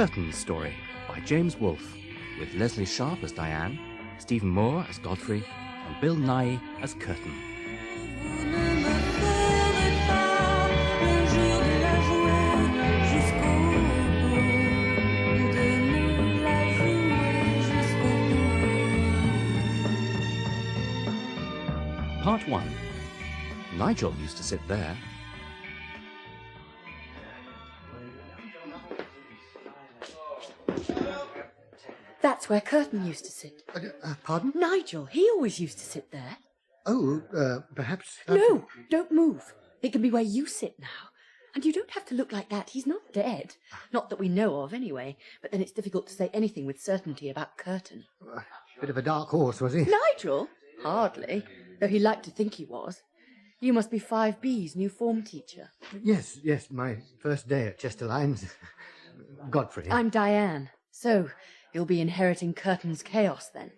Kerton's Story by James Woolf, with Lesley Sharp as Diane, Stephen Moore as Godfrey, and Bill Nighy as Kerton. Part 1. Nigel used to sit there. That's where Kerton used to sit. Pardon? Nigel, he always used to sit there. Oh, perhaps... No, don't move. It can be where you sit now. And you don't have to look like that. He's not dead. Not that we know of, anyway. But then it's difficult to say anything with certainty about Kerton. Bit of a dark horse, was he? Nigel? Hardly. Though he liked to think he was. You must be 5B's new form teacher. Yes, my first day at Chester Lines. Godfrey. I'm Diane. So, you'll be inheriting Kerton's chaos then.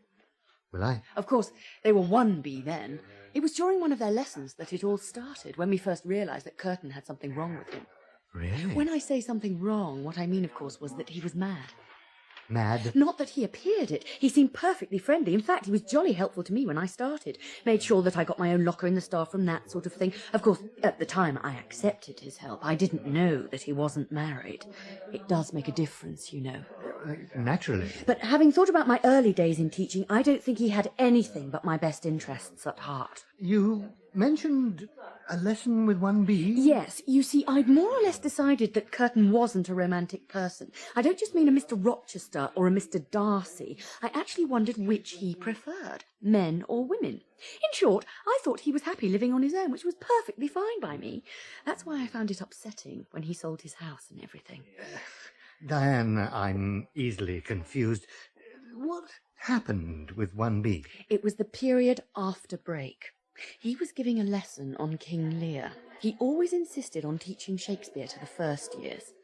Will I? Of course, they were 1B then. It was during one of their lessons that it all started, when we first realised that Kerton had something wrong with him. Really? When I say something wrong, what I mean, of course, was that he was mad. Mad? Not that he appeared it. He seemed perfectly friendly. In fact, he was jolly helpful to me when I started. Made sure that I got my own locker in the staff room, that sort of thing. Of course, at the time, I accepted his help. I didn't know that he wasn't married. It does make a difference, you know. Naturally. But having thought about my early days in teaching, I don't think he had anything but my best interests at heart. You mentioned a lesson with 1B? Yes, you see, I'd more or less decided that Kerton wasn't a romantic person. I don't just mean a Mr. Rochester or a Mr. Darcy. I actually wondered which he preferred, men or women. In short, I thought he was happy living on his own, which was perfectly fine by me. That's why I found it upsetting when he sold his house and everything. Diane, I'm easily confused. What happened with 1B? It was the period after break. He was giving a lesson on King Lear. He always insisted on teaching Shakespeare to the first years.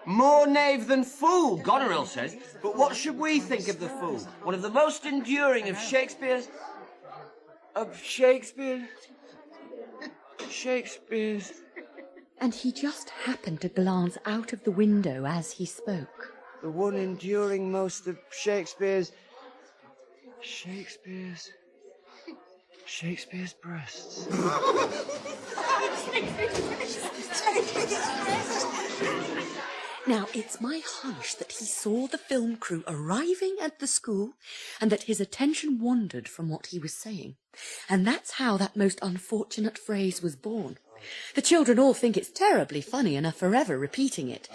More knave than fool, Goneril says. But what should we think of the fool? One of the most enduring of Shakespeare's... Shakespeare's... And he just happened to glance out of the window as he spoke. The one enduring most of Shakespeare's breasts. Now, it's my hunch that he saw the film crew arriving at the school and that his attention wandered from what he was saying. And that's how that most unfortunate phrase was born. The children all think it's terribly funny and are forever repeating it.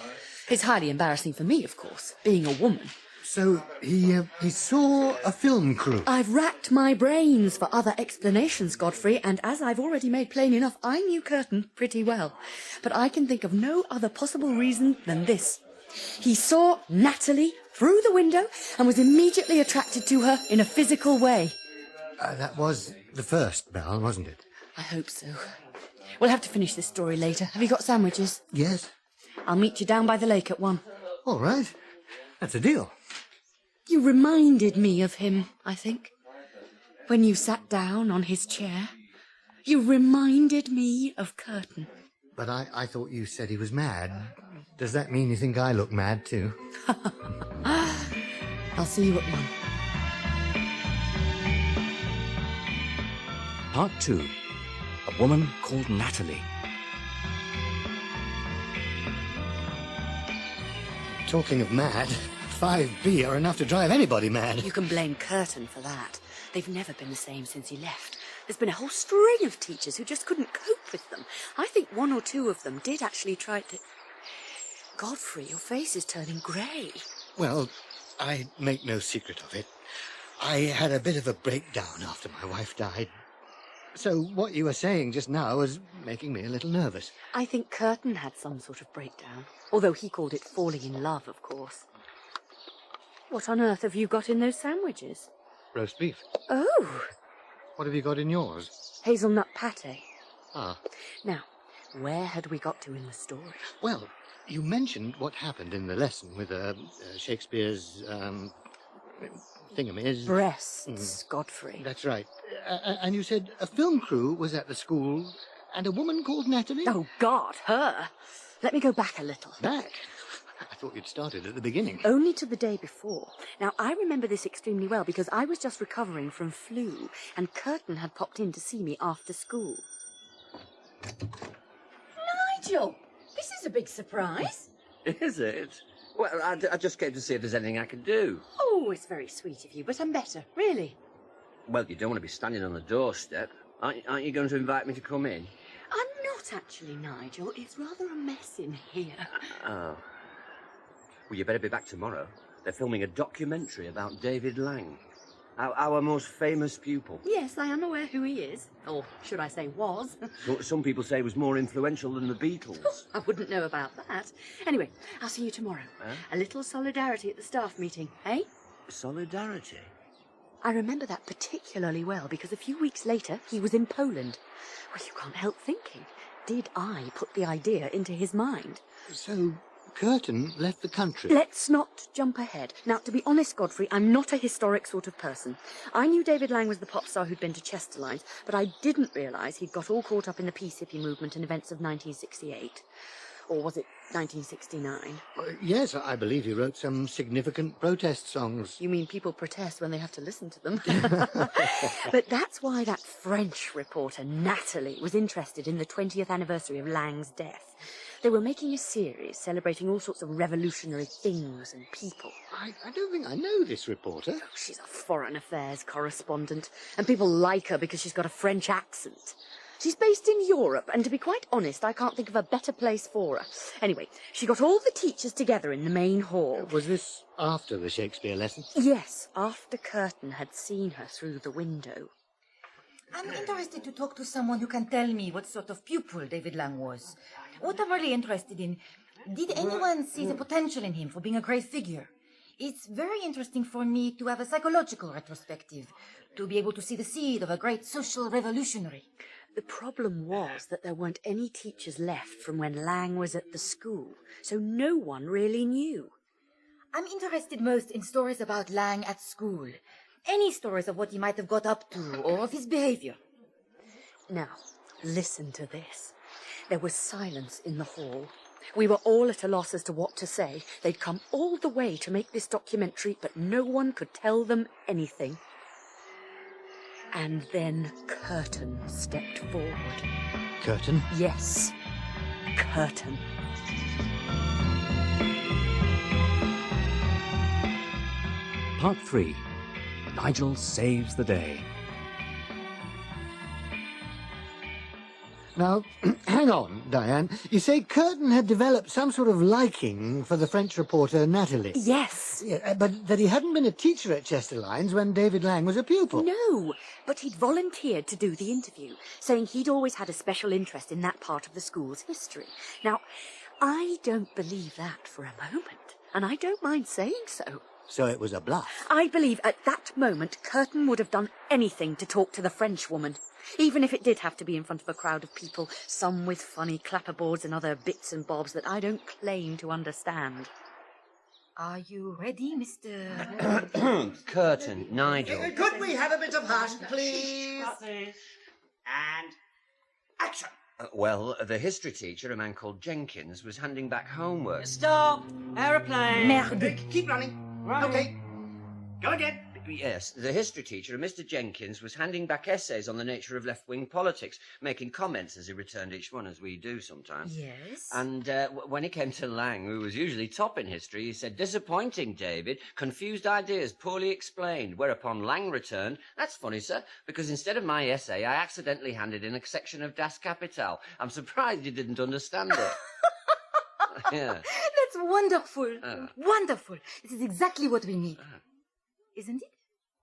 It's highly embarrassing for me, of course, being a woman. So he saw a film crew? I've racked my brains for other explanations, Godfrey, and as I've already made plain enough, I knew Kerton pretty well. But I can think of no other possible reason than this. He saw Natalie through the window and was immediately attracted to her in a physical way. That was the first bell, wasn't it? I hope so. We'll have to finish this story later. Have you got sandwiches? Yes. I'll meet you down by the lake at 1. All right. That's a deal. You reminded me of him, I think. When you sat down on his chair, you reminded me of Kerton. But I thought you said he was mad. Does that mean you think I look mad too? I'll see you at 1. Part 2. A Woman Called Natalie. Talking of mad, 5B are enough to drive anybody mad. You can blame Kerton for that. They've never been the same since he left. There's been a whole string of teachers who just couldn't cope with them. I think 1 or 2 of them did actually try to... Godfrey, your face is turning grey. Well, I make no secret of it. I had a bit of a breakdown after my wife died. So what you were saying just now was making me a little nervous. I think Kerton had some sort of breakdown, although he called it falling in love, of course. What on earth have you got in those sandwiches? Roast beef. Oh! What have you got in yours? Hazelnut pâté. Ah. Now, where had we got to in the story? Well, you mentioned what happened in the lesson with Shakespeare's, thingamiz. Breasts, Godfrey. That's right. And you said a film crew was at the school and a woman called Natalie? Oh, God, her. Let me go back a little. Back? thought you'd started at the beginning. Only to the day before. Now, I remember this extremely well because I was just recovering from flu, and Kerton had popped in to see me after school. Nigel, this is a big surprise. Is it? Well, I just came to see if there's anything I can do. Oh, it's very sweet of you, but I'm better, really. Well, you don't want to be standing on the doorstep. Aren't you going to invite me to come in? I'm not actually, Nigel. It's rather a mess in here. Oh. Well, you better be back tomorrow. They're filming a documentary about David Lang, our most famous pupil. Yes, I am aware who he is. Or should I say was. Some people say he was more influential than the Beatles. I wouldn't know about that. Anyway, I'll see you tomorrow. Huh? A little solidarity at the staff meeting, eh? Solidarity? I remember that particularly well because a few weeks later he was in Poland. Well, you can't help thinking, did I put the idea into his mind? So, Kerton left the country? Let's not jump ahead. Now, to be honest, Godfrey, I'm not a historic sort of person. I knew David Lang was the pop star who'd been to Chesterlines, but I didn't realise he'd got all caught up in the peace hippie movement and events of 1968. Or was it 1969? Yes, I believe he wrote some significant protest songs. You mean people protest when they have to listen to them? But that's why that French reporter, Natalie, was interested in the 20th anniversary of Lang's death. They were making a series celebrating all sorts of revolutionary things and people. I don't think I know this reporter. Oh, she's a foreign affairs correspondent, and people like her because she's got a French accent. She's based in Europe, and to be quite honest, I can't think of a better place for her. Anyway, she got all the teachers together in the main hall. Was this after the Shakespeare lesson? Yes, after Kerton had seen her through the window. I'm interested to talk to someone who can tell me what sort of pupil David Lang was. What I'm really interested in, did anyone see the potential in him for being a great figure? It's very interesting for me to have a psychological retrospective, to be able to see the seed of a great social revolutionary. The problem was that there weren't any teachers left from when Lang was at the school, so no one really knew. I'm interested most in stories about Lang at school. Any stories of what he might have got up to, or of his behaviour. Now, listen to this. There was silence in the hall. We were all at a loss as to what to say. They'd come all the way to make this documentary, but no one could tell them anything. And then Kerton stepped forward. Kerton? Yes, Kerton. Part 3. Nigel saves the day. Now, hang on, Diane. You say Kerton had developed some sort of liking for the French reporter Natalie. Yes. Yeah, but that he hadn't been a teacher at Chesterlines when David Lang was a pupil. No, but he'd volunteered to do the interview, saying he'd always had a special interest in that part of the school's history. Now, I don't believe that for a moment, and I don't mind saying so. So it was a bluff. I believe at that moment Kerton would have done anything to talk to the French woman, even if it did have to be in front of a crowd of people, some with funny clapperboards and other bits and bobs that I don't claim to understand. Are you ready, Mr. Kerton, Nigel. Could we have a bit of hush, please? And action! Well, the history teacher, a man called Jenkins, was handing back homework. Stop! Aeroplane! Merde. Keep running. Okay. Go again. Yes, the history teacher, a Mr. Jenkins, was handing back essays on the nature of left-wing politics, making comments as he returned each one, as we do sometimes. Yes? And when he came to Lang, who was usually top in history, he said, "Disappointing, David. Confused ideas, poorly explained." Whereupon Lang returned, "That's funny, sir, because instead of my essay, I accidentally handed in a section of Das Kapital. I'm surprised you didn't understand it." Yeah. That's wonderful. Wonderful. This is exactly what we need. Isn't it?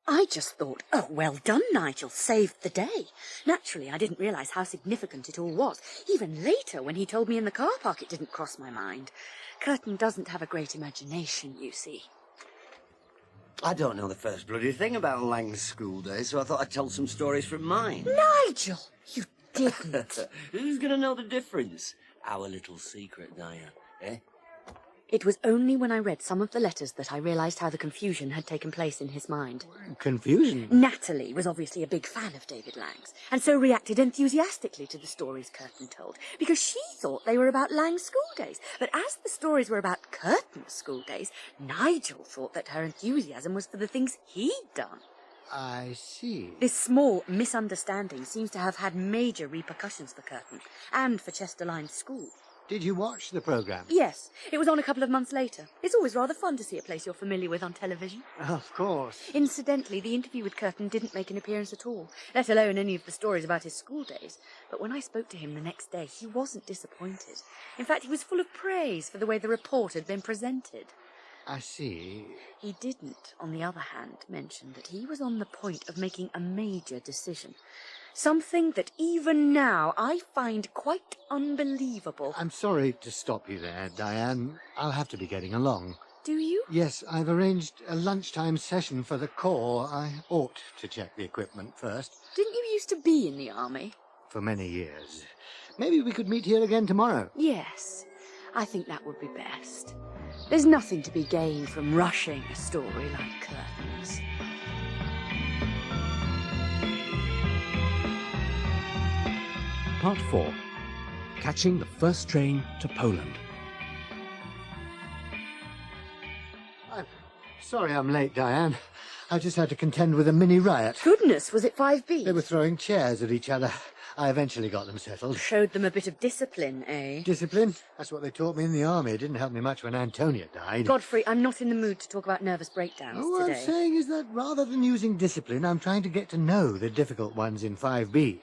I just thought, oh, well done, Nigel, saved the day. Naturally, I didn't realise how significant it all was. Even later, when he told me in the car park, it didn't cross my mind. Kerton doesn't have a great imagination, you see. I don't know the first bloody thing about Lang's school days, so I thought I'd tell some stories from mine. Nigel, you didn't. Who's going to know the difference? Our little secret, Nighy, eh? It was only when I read some of the letters that I realised how the confusion had taken place in his mind. Confusion? Natalie was obviously a big fan of David Lang's, and so reacted enthusiastically to the stories Kerton told, because she thought they were about Lang's school days. But as the stories were about Kerton's school days, Nigel thought that her enthusiasm was for the things he'd done. I see. This small misunderstanding seems to have had major repercussions for Kerton, and for Chester Lyne's school. Did you watch the programme? Yes, it was on a couple of months later. It's always rather fun to see a place you're familiar with on television. Of course. Incidentally, the interview with Kerton didn't make an appearance at all, let alone any of the stories about his school days. But when I spoke to him the next day, he wasn't disappointed. In fact, he was full of praise for the way the report had been presented. I see. He didn't, on the other hand, mention that he was on the point of making a major decision. Something that even now I find quite unbelievable. I'm sorry to stop you there, Diane. I'll have to be getting along. Do you? Yes, I've arranged a lunchtime session for the Corps. I ought to check the equipment first. Didn't you used to be in the army? For many years. Maybe we could meet here again tomorrow. Yes, I think that would be best. There's nothing to be gained from rushing a story like Kerton's. Part 4. Catching the first train to Poland. I'm sorry I'm late, Diane. I just had to contend with a mini riot. Goodness, was it 5B? They were throwing chairs at each other. I eventually got them settled. Showed them a bit of discipline, eh? Discipline? That's what they taught me in the army. It didn't help me much when Antonia died. Godfrey, I'm not in the mood to talk about nervous breakdowns All today. I'm saying is that rather than using discipline, I'm trying to get to know the difficult ones in 5B.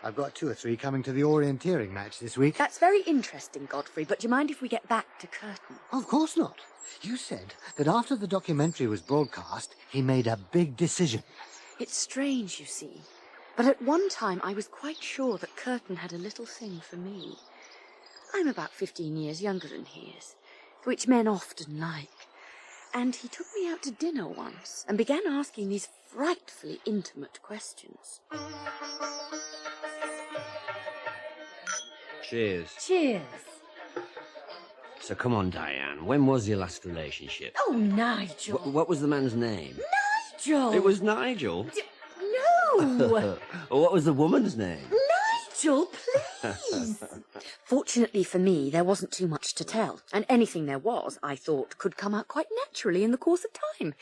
I've got 2 or 3 coming to the orienteering match this week. That's very interesting, Godfrey, but do you mind if we get back to Kerton? Of course not. You said that after the documentary was broadcast, he made a big decision. It's strange, you see. But at one time I was quite sure that Kerton had a little thing for me. I'm about 15 years younger than he is, which men often like. And he took me out to dinner once and began asking these frightfully intimate questions. Cheers. Cheers. So come on, Diane. When was your last relationship? Oh, Nigel. What was the man's name? Nigel! It was Nigel. No! What was the woman's name? Nigel, please! Fortunately for me, there wasn't too much to tell, and anything there was, I thought, could come out quite naturally in the course of time,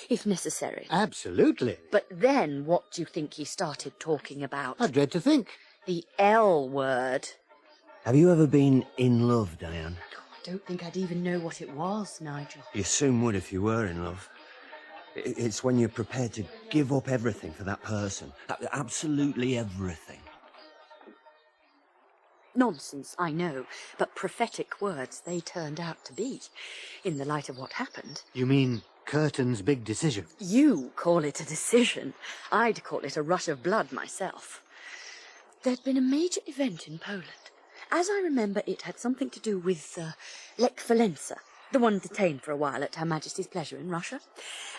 if necessary. Absolutely. But then, what do you think he started talking about? I dread to think. The L word. Have you ever been in love, Diane? I don't think I'd even know what it was, Nigel. You soon would if you were in love. It's when you're prepared to give up everything for that person. Absolutely everything. Nonsense, I know, but prophetic words they turned out to be, in the light of what happened. You mean Kerton's big decision? You call it a decision. I'd call it a rush of blood myself. There'd been a major event in Poland. As I remember, it had something to do with Lech Walesa, the one detained for a while at Her Majesty's pleasure in Russia.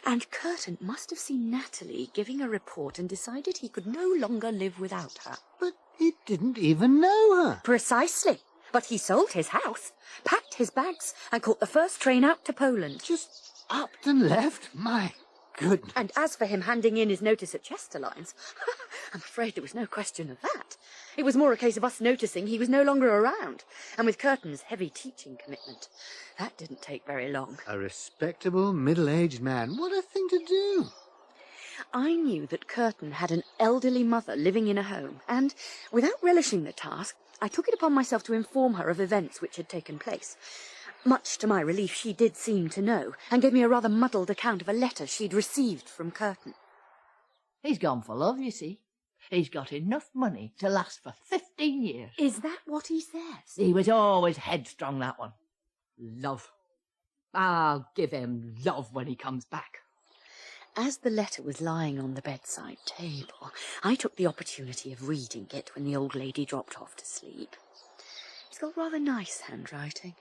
And Kerton must have seen Natalie giving a report and decided he could no longer live without her. But he didn't even know her. Precisely. But he sold his house, packed his bags, and caught the first train out to Poland. Just upped and left? My goodness. And as for him handing in his notice at Chester Lyne's, I'm afraid there was no question of that. It was more a case of us noticing he was no longer around, and with Kerton's heavy teaching commitment, that didn't take very long. A respectable, middle-aged man. What a thing to do. I knew that Kerton had an elderly mother living in a home, and, without relishing the task, I took it upon myself to inform her of events which had taken place. Much to my relief, she did seem to know, and gave me a rather muddled account of a letter she'd received from Kerton. He's gone for love, you see. He's got enough money to last for 15 years. Is that what he says? He was always headstrong, that one. Love. I'll give him love when he comes back. As the letter was lying on the bedside table, I took the opportunity of reading it when the old lady dropped off to sleep. He's got rather nice handwriting,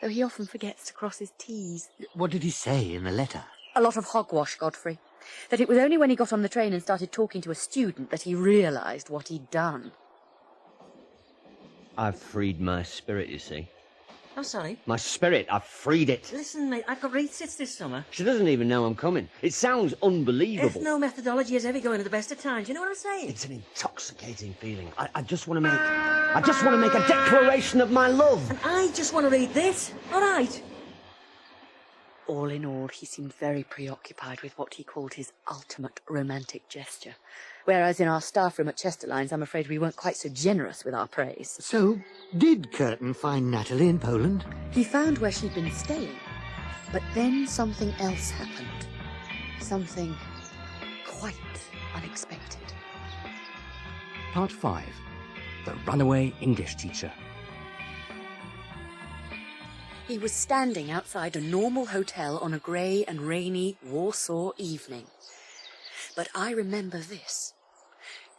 though he often forgets to cross his T's. What did he say in the letter? A lot of hogwash, Godfrey. That it was only when he got on the train and started talking to a student that he realised what he'd done. I've freed my spirit, you see. I'm sorry. My spirit, I've freed it. Listen, mate, I've got resits this summer. She doesn't even know I'm coming. It sounds unbelievable. Ethno-methodology is ever going at the best of times. You know what I'm saying? It's an intoxicating feeling. I just want to make... I just want to make a declaration of my love. And I just want to read this. All right. All in all, he seemed very preoccupied with what he called his ultimate romantic gesture. Whereas in our staff room at Chesterlines, I'm afraid we weren't quite so generous with our praise. So, did Kerton find Natalie in Poland? He found where she'd been staying. But then something else happened. Something quite unexpected. Part 5. The Runaway English Teacher. He was standing outside a normal hotel on a grey and rainy Warsaw evening. But I remember this.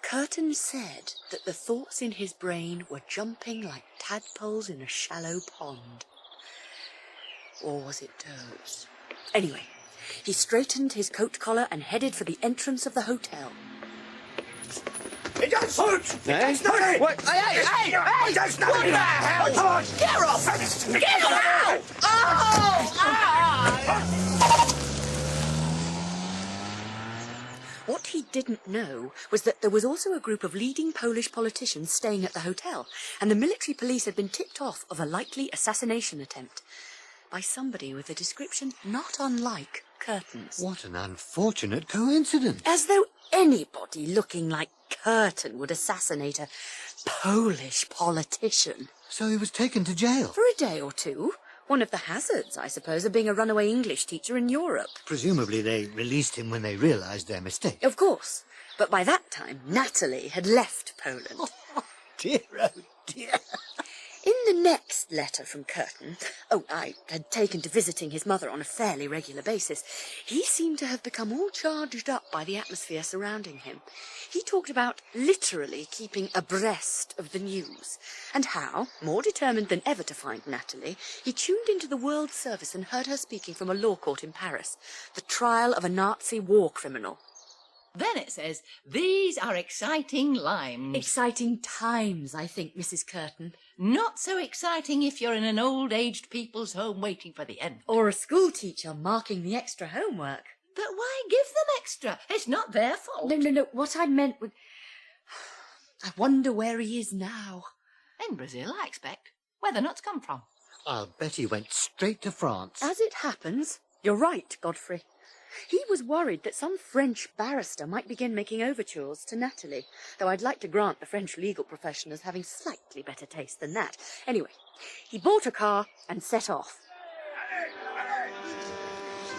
Kerton said that the thoughts in his brain were jumping like tadpoles in a shallow pond. Or was it toads? Anyway, he straightened his coat collar and headed for the entrance of the hotel. It does suit! Eh? It does nothing! What? Hey! It does nothing! What the hell? Come on! Get off! Get off! What he didn't know was that there was also a group of leading Polish politicians staying at the hotel, and the military police had been tipped off of a likely assassination attempt by somebody with a description not unlike Kerton's. What an unfortunate coincidence. As though anybody looking like Kerton would assassinate a Polish politician. So he was taken to jail? For a day or two. One of the hazards, I suppose, of being a runaway English teacher in Europe. Presumably they released him when they realised their mistake. Of course. But by that time, Natalie had left Poland. Oh, dear, oh, dear. In the next letter from Kerton, I had taken to visiting his mother on a fairly regular basis, he seemed to have become all charged up by the atmosphere surrounding him. He talked about literally keeping abreast of the news, and how, more determined than ever to find Natalie, he tuned into the World Service and heard her speaking from a law court in Paris, the trial of a Nazi war criminal. Then it says, these are exciting limes. Exciting times, I think, Mrs. Kerton. Not so exciting if you're in an old-aged people's home waiting for the end. Or a school teacher marking the extra homework. But why give them extra? It's not their fault. No. What I meant was... I wonder where he is now. In Brazil, I expect. Where the nuts come from. I'll bet he went straight to France. As it happens, you're right, Godfrey. He was worried that some French barrister might begin making overtures to Natalie, though I'd like to grant the French legal profession as having slightly better taste than that. Anyway, he bought a car and set off.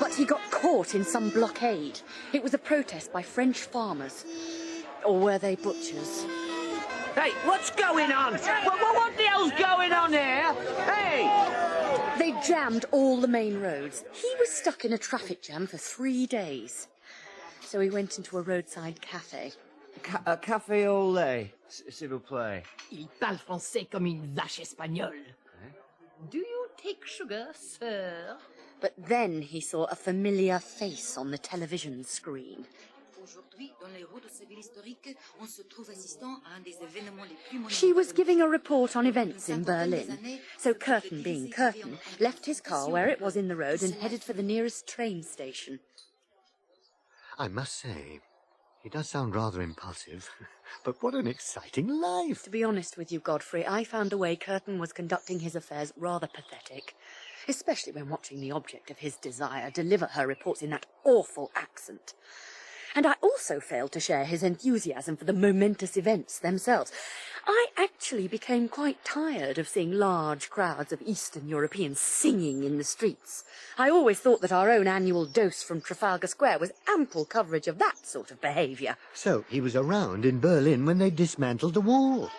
But he got caught in some blockade. It was a protest by French farmers. Or were they butchers? Hey, what's going on? What the hell's going on here? Hey! They jammed all the main roads. He was stuck in a traffic jam for 3 days. So he went into a roadside cafe. A café au lait, s'il vous plaît. Il parle français comme une vache espagnole. Do you take sugar, sir? But then he saw a familiar face on the television screen. She was giving a report on events in Berlin, so Kerton, being Kerton, left his car where it was in the road and headed for the nearest train station. I must say, he does sound rather impulsive, but what an exciting life. To be honest with you, Godfrey, I found the way Kerton was conducting his affairs rather pathetic, especially when watching the object of his desire deliver her reports in that awful accent. And I also failed to share his enthusiasm for the momentous events themselves. I actually became quite tired of seeing large crowds of Eastern Europeans singing in the streets. I always thought that our own annual dose from Trafalgar Square was ample coverage of that sort of behaviour. So he was around in Berlin when they dismantled the wall.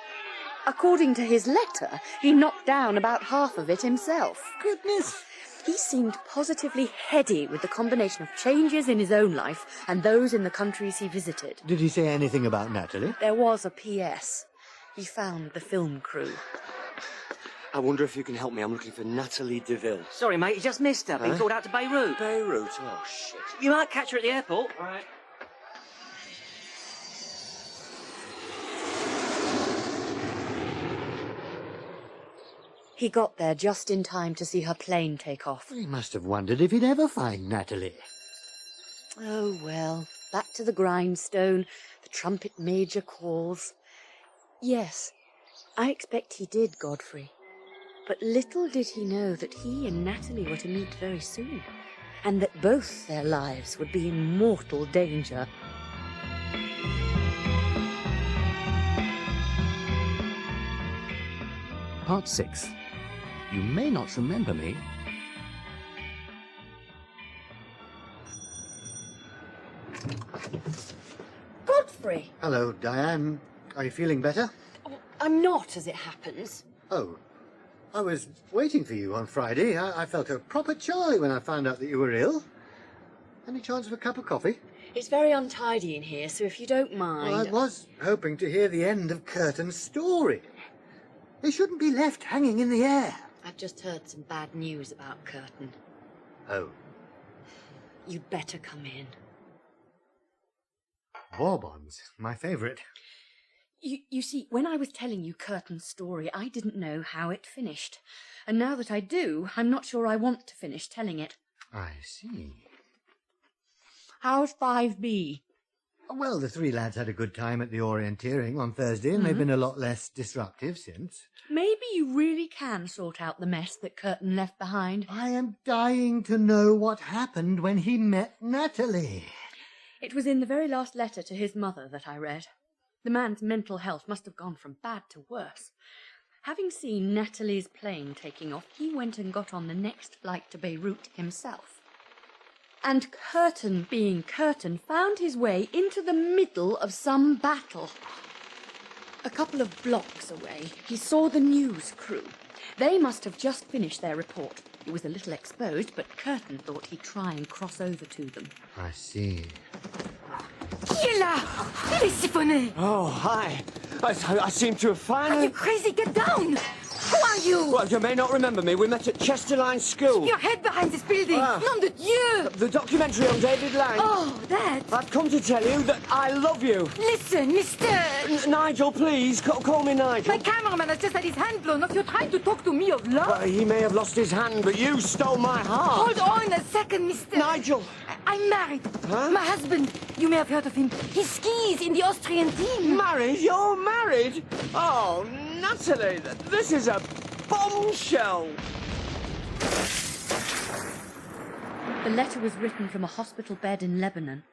According to his letter, he knocked down about half of it himself. Goodness! He seemed positively heady with the combination of changes in his own life and those in the countries he visited. Did he say anything about Natalie? There was a P.S. He found the film crew. I wonder if you can help me. I'm looking for Natalie DeVille. Sorry, mate, you just missed her. Been called out to Beirut. Beirut? Oh, shit. You might catch her at the airport. All right. He got there just in time to see her plane take off. He must have wondered if he'd ever find Natalie. Oh, well, back to the grindstone. The trumpet major calls. Yes, I expect he did, Godfrey. But little did he know that he and Natalie were to meet very soon, and that both their lives would be in mortal danger. Part 6. You may not remember me. Godfrey! Hello, Diane. Are you feeling better? Oh, I'm not, as it happens. Oh, I was waiting for you on Friday. I felt a proper Charlie when I found out that you were ill. Any chance of a cup of coffee? It's very untidy in here, so if you don't mind... Well, I was hoping to hear the end of Kerton's story. They shouldn't be left hanging in the air. I've just heard some bad news about Kerton. Oh. You'd better come in. Bourbons, my favourite. You see, when I was telling you Kerton's story, I didn't know how it finished. And now that I do, I'm not sure I want to finish telling it. I see. How's 5B? Well, the three lads had a good time at the orienteering on Thursday, and they've been a lot less disruptive since. Maybe you really can sort out the mess that Kerton left behind. I am dying to know what happened when he met Natalie. It was in the very last letter to his mother that I read. The man's mental health must have gone from bad to worse. Having seen Natalie's plane taking off, he went and got on the next flight to Beirut himself. And Kerton, being Kerton, found his way into the middle of some battle. A couple of blocks away, he saw the news crew. They must have just finished their report. It was a little exposed, but Kerton thought he'd try and cross over to them. I see. Qui est là? Il est siphonné. Oh, hi. I seem to have found... Are you crazy? Get down! Who are you? Well, you may not remember me. We met at Chesterline School. Your head behind this building. Ah. Nom de Dieu! The documentary on David Lang. Oh, that. I've come to tell you that I love you. Listen, Mr. Nigel, please, call me Nigel. My cameraman has just had his hand blown off. You're trying to talk to me of love? He may have lost his hand, but you stole my heart. Hold on a second, Mr. Nigel. I'm married. Huh? My husband, you may have heard of him. He skis in the Austrian team. Married? You're married? Oh, Natalie, this is a bombshell. The letter was written from a hospital bed in Lebanon.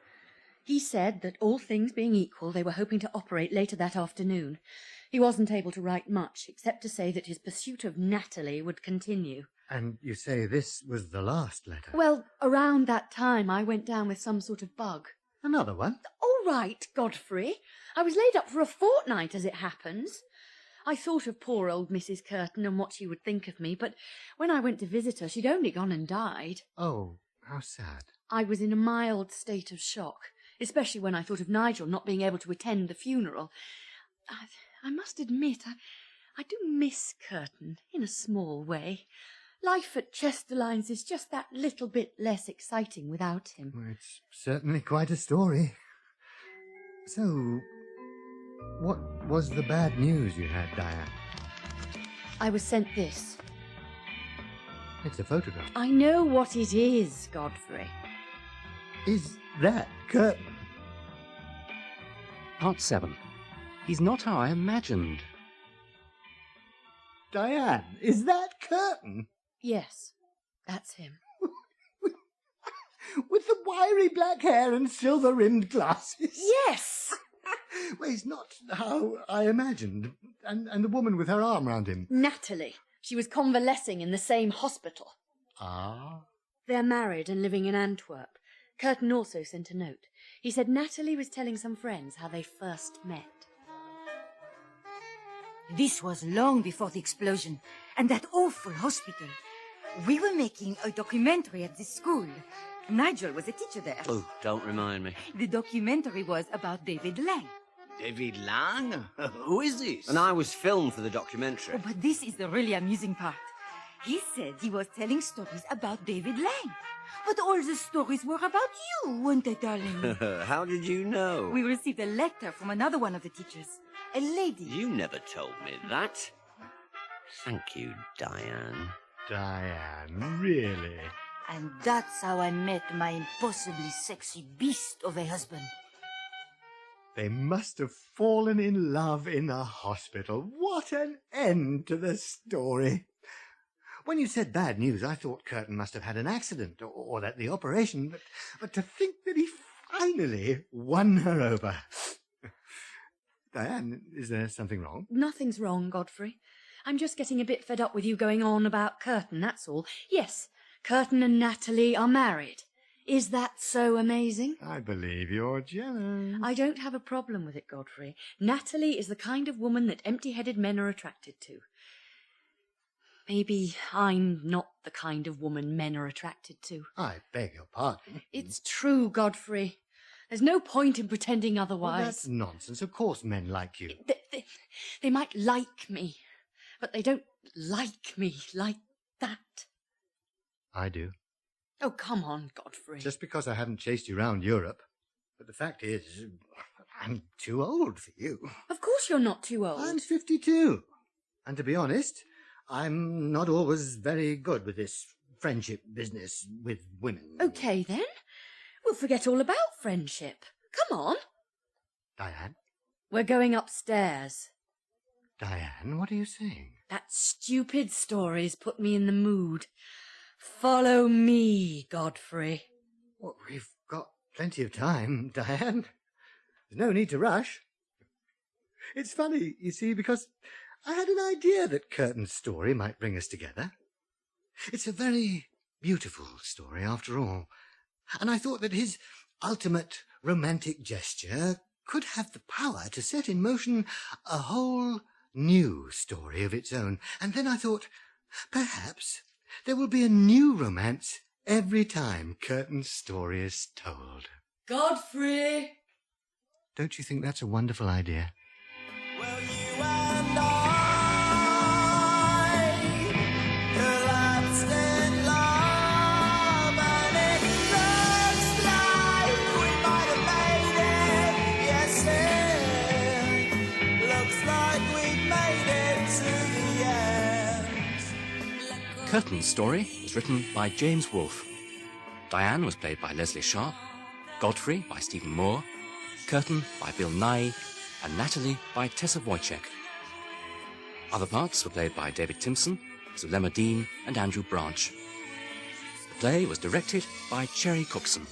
He said that all things being equal, they were hoping to operate later that afternoon. He wasn't able to write much, except to say that his pursuit of Natalie would continue. And you say this was the last letter? Well, around that time I went down with some sort of bug. Another one? All right, Godfrey. I was laid up for a fortnight, as it happens. I thought of poor old Mrs. Kerton and what she would think of me, but when I went to visit her, she'd only gone and died. Oh, how sad. I was in a mild state of shock, especially when I thought of Nigel not being able to attend the funeral. I must admit, I do miss Kerton in a small way. Life at Chesterlines is just that little bit less exciting without him. Well, it's certainly quite a story. So, what was the bad news you had, Diane? I was sent this. It's a photograph. I know what it is, Godfrey. Is that Kerton? Part 7. He's not how I imagined. Diane, is that Kerton? Yes, that's him. With the wiry black hair and silver-rimmed glasses? Yes! Well, he's not how I imagined. And the woman with her arm round him. Natalie. She was convalescing in the same hospital. Ah. They're married and living in Antwerp. Kerton also sent a note. He said Natalie was telling some friends how they first met. This was long before the explosion and that awful hospital. We were making a documentary at this school. Nigel was a teacher there. Oh, don't remind me. The documentary was about David Lang. David Lang? Who is this? And I was filmed for the documentary. Oh, but this is the really amusing part. He said he was telling stories about David Lang. But all the stories were about you, weren't they, darling? How did you know? We received a letter from another one of the teachers. A lady. You never told me that. Thank you, Diane. Diane, really? And that's how I met my impossibly sexy beast of a husband. They must have fallen in love in the hospital. What an end to the story. When you said bad news, I thought Kerton must have had an accident or that the operation, but to think that he finally won her over. Diane, is there something wrong? Nothing's wrong, Godfrey. I'm just getting a bit fed up with you going on about Kerton, that's all. Yes, Kerton and Natalie are married. Is that so amazing? I believe you're jealous. I don't have a problem with it, Godfrey. Natalie is the kind of woman that empty-headed men are attracted to. Maybe I'm not the kind of woman men are attracted to. I beg your pardon. It's true, Godfrey. There's no point in pretending otherwise. Well, that's nonsense. Of course men like you. They might like me, but they don't like me like that. I do. Oh, come on, Godfrey. Just because I haven't chased you round Europe. But the fact is, I'm too old for you. Of course you're not too old. I'm 52. And to be honest, I'm not always very good with this friendship business with women. Okay, then. We'll forget all about friendship. Come on. Diane? We're going upstairs. Diane, what are you saying? That stupid story's put me in the mood. Follow me, Godfrey. Well, we've got plenty of time, Diane. There's no need to rush. It's funny, you see, because I had an idea that Kerton's story might bring us together. It's a very beautiful story, after all. And I thought that his ultimate romantic gesture could have the power to set in motion a whole new story of its own. And then I thought, perhaps there will be a new romance every time Kerton's story is told. Godfrey! Don't you think that's a wonderful idea? Well, you and I collapsed in love, and it looks like we might have made it. Yes, it looks like we've made it to the end. Kerton's story was written by James Woolf. Diane was played by Lesley Sharp, Godfrey by Stephen Moore, Kerton by Bill Nighy, and Natalie by Tessa Wojciech. Other parts were played by David Timpson, Zulema Dean, and Andrew Branch. The play was directed by Cherry Cookson.